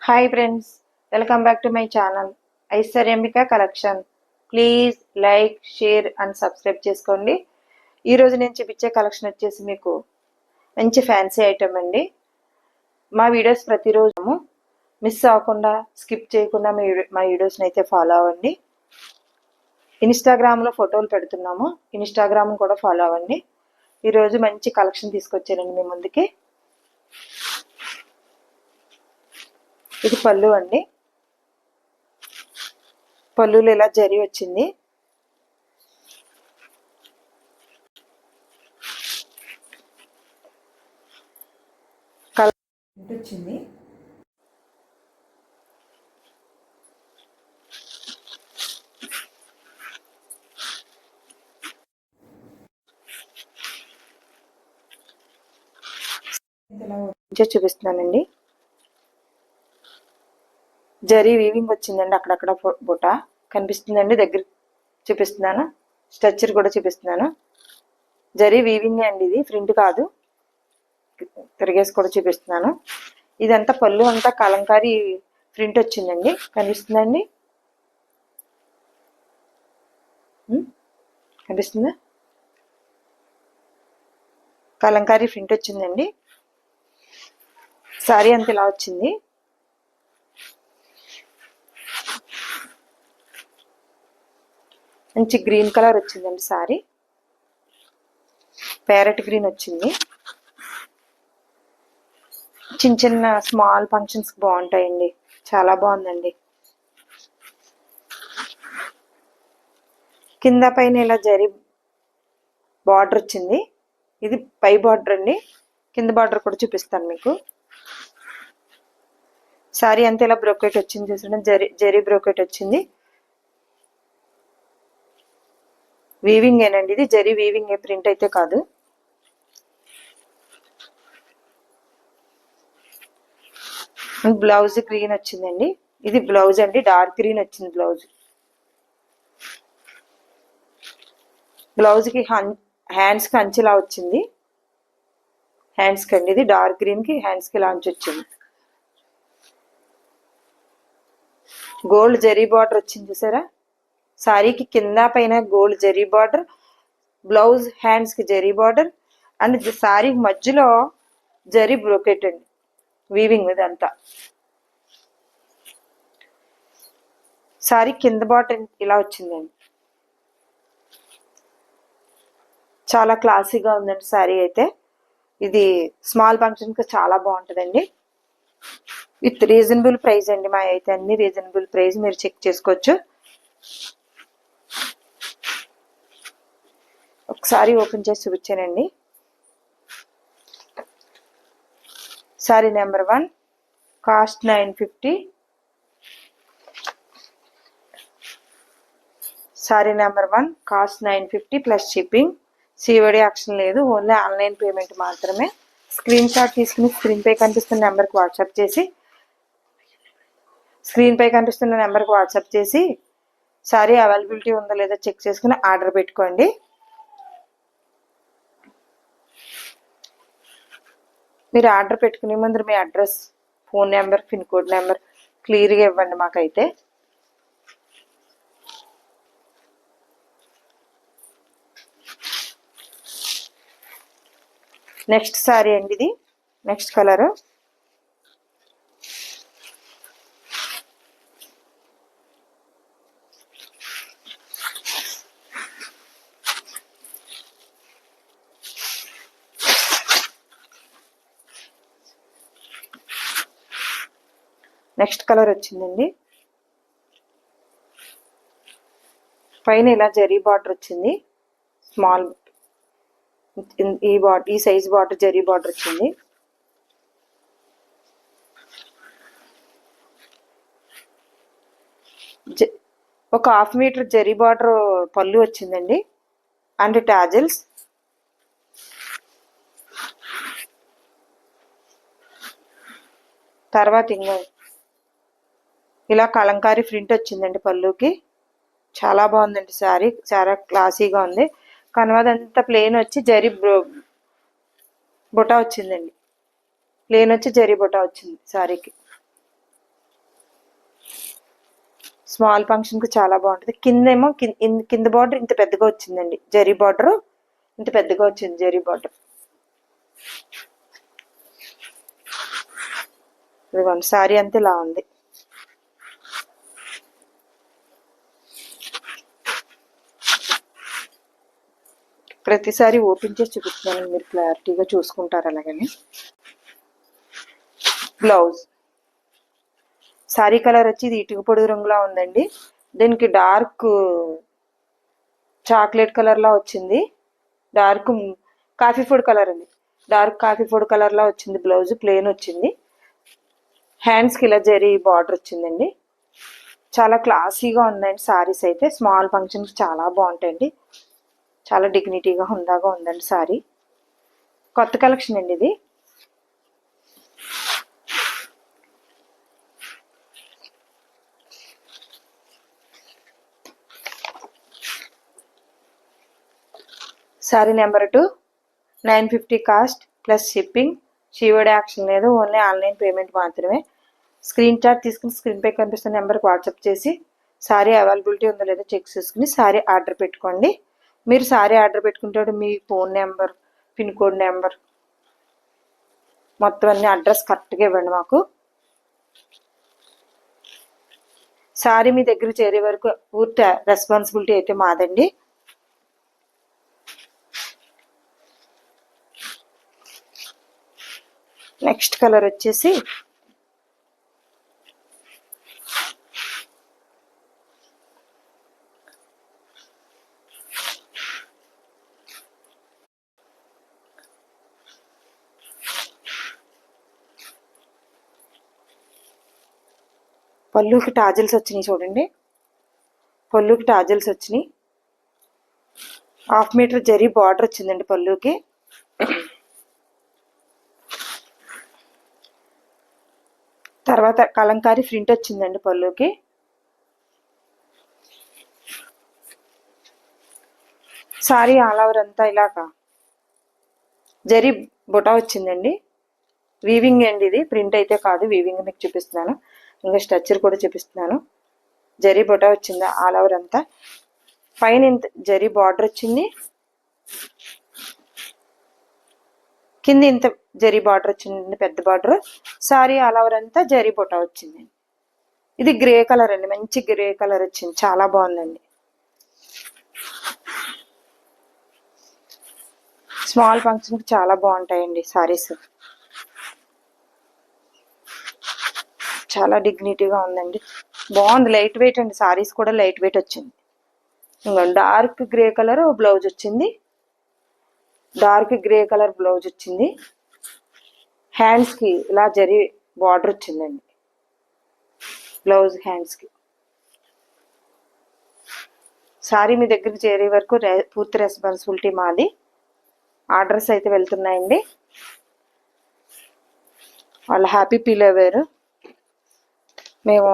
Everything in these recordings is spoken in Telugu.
Hi friends, welcome back to my channel Aishwaryambika collection. Please like, share and subscribe చేసుకోండి. ఈరోజు నేను చూపించే కలెక్షన్ వచ్చేసి మీకు మంచి ఫ్యాన్సీ ఐటమ్ అండి. మా వీడియోస్ ప్రతిరోజు మిస్ అవ్వకుండా, స్కిప్ చేయకుండా మా వీడియోస్ని అయితే ఫాలో అవ్వండి. ఇన్స్టాగ్రామ్లో ఫోటోలు పెడుతున్నాము, ఇన్స్టాగ్రామ్ కూడా ఫాలో అవ్వండి. ఈరోజు మంచి కలెక్షన్ తీసుకొచ్చానండి మీ ముందుకి. ఇది పళ్ళు అండి. పళ్ళులో ఇలా జరి వచ్చింది. కలర్ వచ్చింది. చూపిస్తున్నానండి. జరీ వీవింగ్ వచ్చిందండి. అక్కడక్కడ బుట్ట కనిపిస్తుందండి. దగ్గర చూపిస్తున్నాను. స్ట్రక్చర్ కూడా చూపిస్తున్నాను. జరీ వీవింగ్ అండి, ఇది ప్రింట్ కాదు. తిరిగేసి కూడా చూపిస్తున్నాను. ఇదంతా పళ్ళు అంతా కలంకారీ ప్రింట్ వచ్చిందండి. కనిపిస్తుందండి, కనిపిస్తుందా? కలంకారీ ప్రింట్ వచ్చిందండి. సారీ అంత ఇలా వచ్చింది. మంచి గ్రీన్ కలర్ వచ్చిందండి. సారీ ప్యారెట్ గ్రీన్ వచ్చింది. చిన్న చిన్న స్మాల్ ఫంక్షన్స్ బాగుంటాయండి. చాలా బాగుందండి. కింద పైన ఇలా జరీ బార్డర్ వచ్చింది. ఇది పై బార్డర్ అండి. కింద బార్డర్ కూడా చూపిస్తాను మీకు. సారీ అంతా ఇలా బ్రోకెట్ వచ్చింది. చూడండి, జరీ బ్రోకెట్ వచ్చింది. వీవింగ్ ఏనండి, ఇది జరీ వీవింగ్, ఏ ప్రింట్ అయితే కాదు. బ్లౌజ్ గ్రీన్ వచ్చిందండి. ఇది బ్లౌజ్ అండి, డార్క్ గ్రీన్ వచ్చింది బ్లౌజ్. బ్లౌజ్ కి హ్యాండ్స్ కి అంచులా వచ్చింది. హ్యాండ్స్ కి అండి, ఇది డార్క్ గ్రీన్ కి హ్యాండ్స్ కి లాంచ్ వచ్చింది. గోల్డ్ జరీ బార్డర్ వచ్చింది, చూసారా? సారీకి కింద పైన gold zari border, blouse hands కి జరీ బార్డర్, అండ్ సారీ మధ్యలో జరీ బ్రోకెట్ అండి, వీవింగ్ ఇదంతా. సారీ కింద బార్డర్ ఇలా వచ్చిందండి. చాలా క్లాసీగా ఉందండి సారీ అయితే. ఇది స్మాల్ ఫంక్షన్ కి చాలా బాగుంటుందండి. విత్ రీజనబుల్ ప్రైస్ అండి. మా అయితే అన్ని రీజనబుల్ ప్రైస్, మీరు చెక్ చేసుకోవచ్చు. ఒకసారి ఓపెన్ చేసి చూపించానండి. Sari number 1, cost 950. Sari number 1 cost 950 plus shipping. COD option లేదు, ఓన్లీ ఆన్లైన్ పేమెంట్ మాత్రమే. స్క్రీన్ షాట్ తీసుకుని స్క్రీన్ పై కనిపిస్తున్న నెంబర్కి వాట్సాప్ చేసి సారీ అవైలబిలిటీ ఉందో లేదో చెక్ చేసుకుని ఆర్డర్ పెట్టుకోండి. మీరు ఆర్డర్ పెట్టుకునే ముందు మీ address, phone number, pin code number క్లియర్గా ఇవ్వండి మాకైతే. నెక్స్ట్ సారీ అండి, ఇది నెక్స్ట్ కలర్. నెక్స్ట్ కలర్ వచ్చిందండి. పైన ఇలా జరీ బార్డర్ వచ్చింది. స్మాల్ ఈ సైజ్ బార్డర్, జరీ బార్డర్ వచ్చింది. ఒక 1/2 మీటర్ జరీ బార్డర్ పళ్ళు వచ్చిందండి, అండ్ టాజిల్స్. తర్వాత ఇంకా ఇలా కలంకారీ ప్రింట్ వచ్చిందండి పళ్ళుకి. చాలా బాగుందండి సారీ, చాలా క్లాసీగా ఉంది. కనవాదంతా ప్లెయిన్ వచ్చి జరీ బుటా వచ్చిందండి. ప్లెయిన్ వచ్చి జరీ బుటా వచ్చింది సారీకి. స్మాల్ ఫంక్షన్కి చాలా బాగుంటుంది. కిందేమో కింద బార్డర్ ఇంత పెద్దగా వచ్చిందండి, జరీ బార్డర్ ఇంత పెద్దగా వచ్చింది జరీ బార్డర్. ఇదిగోండి శారీ అంతా ఇలా ఉంది. ప్రతిసారి ఓపెన్ చేసి చూపిస్తున్నాను, మీరు క్లారిటీగా చూసుకుంటారు. అలాగని బ్లౌజ్ శారీ కలర్ వచ్చి ఇది ఇటుక పొడి రంగులా ఉందండి. దీనికి డార్క్ చాక్లెట్ కలర్లా వచ్చింది, డార్క్ కాఫీ ఫుడ్ కలర్ అండి, డార్క్ కాఫీ ఫుడ్ కలర్లా వచ్చింది. బ్లౌజ్ ప్లెయిన్ వచ్చింది. హ్యాండ్స్కి ఇలా జరీ బార్డర్ వచ్చిందండి. చాలా క్లాసీగా ఉందండి శారీస్ అయితే. స్మాల్ ఫంక్షన్స్ చాలా బాగుంటాయండి, చాలా డిగ్నిటీగా హుందాగా ఉందండి శారీ. కొత్త కలెక్షన్ అండి ఇది. Sari number 2, 950 cost plus shipping. షీవర్డ్ యాక్షన్ లేదు, ఓన్లీ ఆన్లైన్ పేమెంట్ మాత్రమే. స్క్రీన్ షాట్ తీసుకుని స్క్రీన్ పై కనిపిస్తున్న నెంబర్కి వాట్సాప్ చేసి శారీ అవైలబిలిటీ ఉందో లేదో చెక్ చేసుకుని శారీ ఆర్డర్ పెట్టుకోండి. మీరు శారీ ఆర్డర్ పెట్టుకుంటే మీ phone number, pin code number మొత్తం అన్ని అడ్రస్ కరెక్ట్గా ఇవ్వండి మాకు. శారీ మీ దగ్గర చేరే వరకు పూర్తి రెస్పాన్సిబిలిటీ అయితే మాదండి. నెక్స్ట్ కలర్ వచ్చేసి పళ్ళుకి టాజిల్స్ వచ్చినాయి చూడండి, పళ్ళుకి టాజిల్స్ వచ్చినాయి. 1/2 మీటర్ జరీ బార్డర్ వచ్చిందండి పళ్ళుకి. తర్వాత కలంకారీ ప్రింట్ వచ్చిందండి పళ్ళుకి. సారీ ఆల్ ఓవర్ అంతా ఇలాగా జరీ బుటా వచ్చిందండి. వీవింగ్ అండి ఇది, ప్రింట్ అయితే కాదు, వీవింగ్ మీకు చూపిస్తున్నాను. ఇంకా స్ట్రక్చర్ కూడా చూపిస్తున్నాను. జరీ బుటా వచ్చింది ఆల్ ఓవర్ అంతా. పైన ఇంత జరీ బార్డర్ వచ్చింది, కింద ఇంత జరీ బార్డర్ వచ్చిందండి, పెద్ద బార్డర్. సారీ ఆల్ ఓవర్ అంతా జరీ బుటా వచ్చిందండి. ఇది గ్రే కలర్ అండి, మంచి గ్రే కలర్ వచ్చింది, చాలా బాగుందండి. స్మాల్ ఫంక్షన్కి చాలా బాగుంటాయండి సారీస్. చాలా డిగ్నిటీగా ఉందండి, బాగుంది. లైట్ వెయిట్ అండి, సారీస్ కూడా లైట్ వెయిట్ వచ్చింది. ఇంకా డార్క్ గ్రే కలర్ బ్లౌజ్ వచ్చింది, డార్క్ గ్రే కలర్ బ్లౌజ్ వచ్చింది. హ్యాండ్స్కి ఇలా జరీ బార్డర్ వచ్చిందండి, బ్లౌజ్ హ్యాండ్స్కి. సారీ మీ దగ్గరికి చేరే వరకు పూర్తి రెస్పాన్సిబిలిటీ మాది. ఆర్డర్స్ అయితే వెళ్తున్నాయండి, వాళ్ళు హ్యాపీ ఫీల్ అయ్యారు. మేము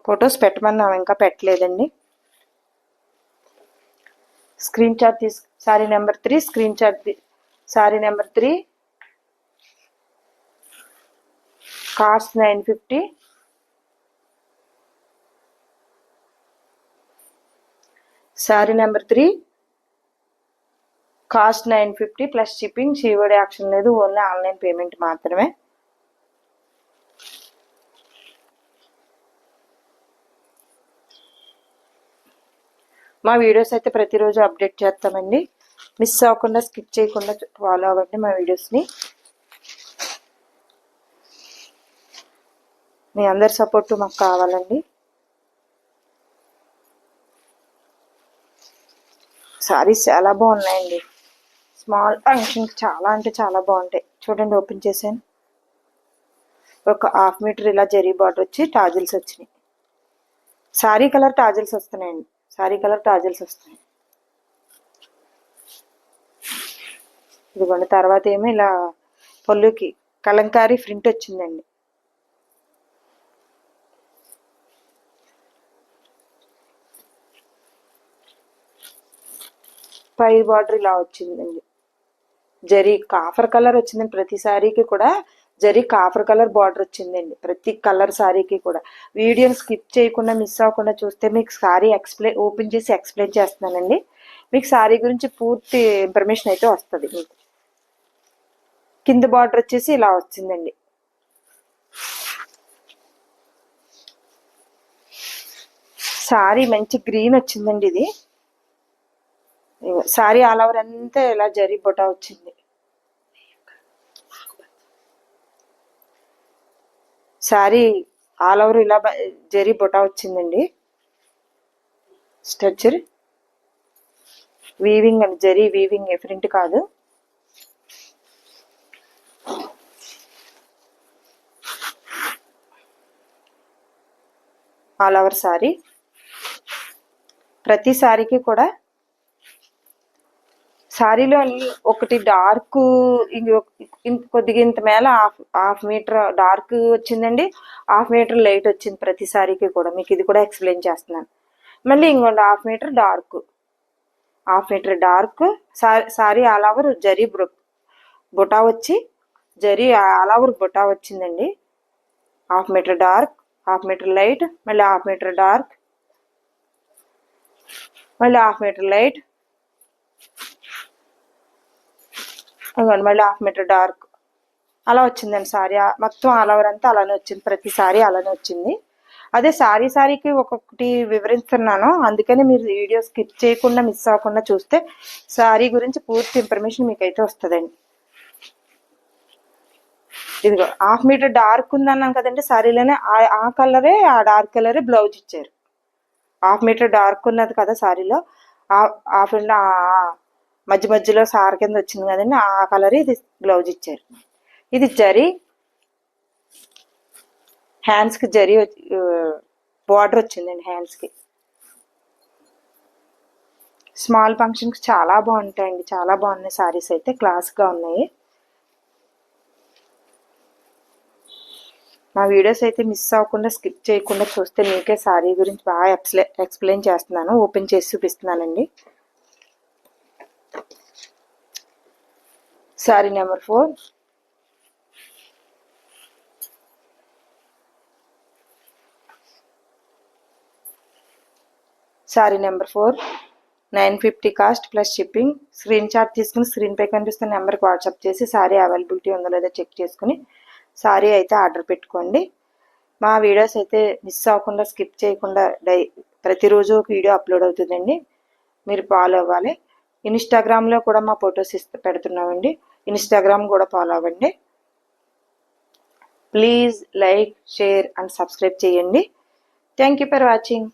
ఫొటోస్ పెట్టమన్నాము, ఇంకా పెట్టలేదండి. Screen shot sari number 3 screen shot. Sari number 3 cost 950. Sari number 3 cost 950 plus shipping. షీవర్డ్ యాక్షన్ లేదు, ఓన్లీ ఆన్లైన్ పేమెంట్ మాత్రమే. మా వీడియోస్ అయితే ప్రతిరోజు అప్డేట్ చేస్తామండి, మిస్ అవ్వకుండా స్కిప్ చేయకుండా ఫాలో అవ్వండి మా వీడియోస్ని. మీ అందరి సపోర్టు మాకు కావాలండి. సారీస్ చాలా బాగున్నాయండి, స్మాల్ ఫంక్షన్కి చాలా అంటే చాలా బాగుంటాయి. చూడండి, ఓపెన్ చేశాను. ఒక 1/2 మీటర్ ఇలా జరీ బార్డర్ వచ్చి టాజిల్స్ వచ్చినాయి. సారీ కలర్ టాజిల్స్ వస్తున్నాయండి, సారీ కలర్ టాజిల్స్ వస్తున్నాయి. ఇదిగోండి, తర్వాత ఏమో ఇలా పళ్ళుకి కలంకారీ ప్రింట్ వచ్చిందండి. పై బార్డర్ ఇలా వచ్చిందండి, జరీ కాఫర్ కలర్ వచ్చిందండి. ప్రతి సారీకి కూడా జరీ కాఫర్ కలర్ బార్డర్ వచ్చిందండి ప్రతి కలర్ శారీకి కూడా. వీడియోని స్కిప్ చేయకుండా మిస్ అవ్వకుండా చూస్తే మీకు శారీ ఓపెన్ చేసి ఎక్స్ప్లెయిన్ చేస్తున్నానండి. మీకు శారీ గురించి పూర్తి ఇన్ఫర్మేషన్ అయితే వస్తుంది. మీకు కింద బార్డర్ వచ్చేసి ఇలా వచ్చిందండి. శారీ మంచి గ్రీన్ వచ్చిందండి. ఇది శారీ ఆల్ ఓవర్ అంతా ఇలా జరీ బొటా వచ్చింది. శారీ ఆల్ ఓవర్ ఇలా జరీ బొటా వచ్చిందండి. స్ట్రక్చర్ వీవింగ్ అండి, జరీ వీవింగ్, ప్రింట్ కాదు. All over sari. ప్రతి శారీకి కూడా శారీలో ఒకటి డార్క్, కొద్దిగా ఇంత మేళ హాఫ్ మీటర్ డార్క్ వచ్చిందండి, హాఫ్ మీటర్ లైట్ వచ్చింది ప్రతి శారీకి కూడా. మీకు ఇది కూడా ఎక్స్ప్లెయిన్ చేస్తున్నాను. మళ్ళీ ఇంకోండి half metre dark sari all over zari buta వచ్చి, జరీ ఆల్ ఓవర్ బుటా వచ్చిందండి. Half metre dark, half metre light, మళ్ళీ హాఫ్ మీటర్ డార్క్, మళ్ళీ హాఫ్ మీటర్ లైట్, మళ్ళీ హాఫ్ మీటర్ డార్క్, అలా వచ్చిందండి శారీ మొత్తం. ఆల్ ఓవర్ అంతా అలానే వచ్చింది, ప్రతి శారీ అలానే వచ్చింది. అదే శారీకి ఒక్కొక్కటి వివరిస్తున్నాను, అందుకని మీరు వీడియో స్కిప్ చేయకుండా మిస్ అవ్వకుండా చూస్తే శారీ గురించి పూర్తి ఇన్ఫర్మేషన్ మీకైతే వస్తుందండి. ఇదిగో హాఫ్ మీటర్ డార్క్ ఉందన్నాను కదండి శారీలోనే, ఆ కలరే, ఆ డార్క్ కలరే బ్లౌజ్ ఇచ్చారు. హాఫ్ మీటర్ డార్క్ ఉన్నది కదా శారీలో, హాఫ్ మధ్యలో సార్ కింద వచ్చింది కదండి, ఆ కలర్ ఇది బ్లౌజ్ ఇచ్చారు. ఇది జరీ హ్యాండ్స్కి జరీ బార్డర్ వచ్చిందండి. హ్యాండ్స్కి స్మాల్ ఫంక్షన్కి చాలా బాగుంటాయండి, చాలా బాగున్నాయి శారీస్ అయితే, క్లాస్గా ఉన్నాయి. మా వీడియోస్ అయితే మిస్ అవ్వకుండా స్కిప్ చేయకుండా చూస్తే మీకే శారీ గురించి బాగా ఎక్స్ప్లెయిన్ చేస్తున్నాను, ఓపెన్ చేసి చూపిస్తున్నానండి. Sari number 4. Sari number 4, 950 cost plus shipping. Screen shot తీసుకుని స్క్రీన్ పై కనిపిస్తున్న నెంబర్కి వాట్సాప్ చేసి శారీ అవైలబిలిటీ ఉందో లేదో చెక్ చేసుకుని శారీ అయితే ఆర్డర్ పెట్టుకోండి. మా వీడియోస్ అయితే మిస్ అవ్వకుండా స్కిప్ చేయకుండా ప్రతిరోజు ఒక వీడియో అప్లోడ్ అవుతుందండి, మీరు ఫాలో అవ్వాలి. ఇన్స్టాగ్రామ్లో కూడా మా ఫొటోస్ పెడుతున్నామండి, ఇన్స్టాగ్రామ్ కూడా ఫాలో అవ్వండి. Please like, share and subscribe చేయండి. Thank you for watching.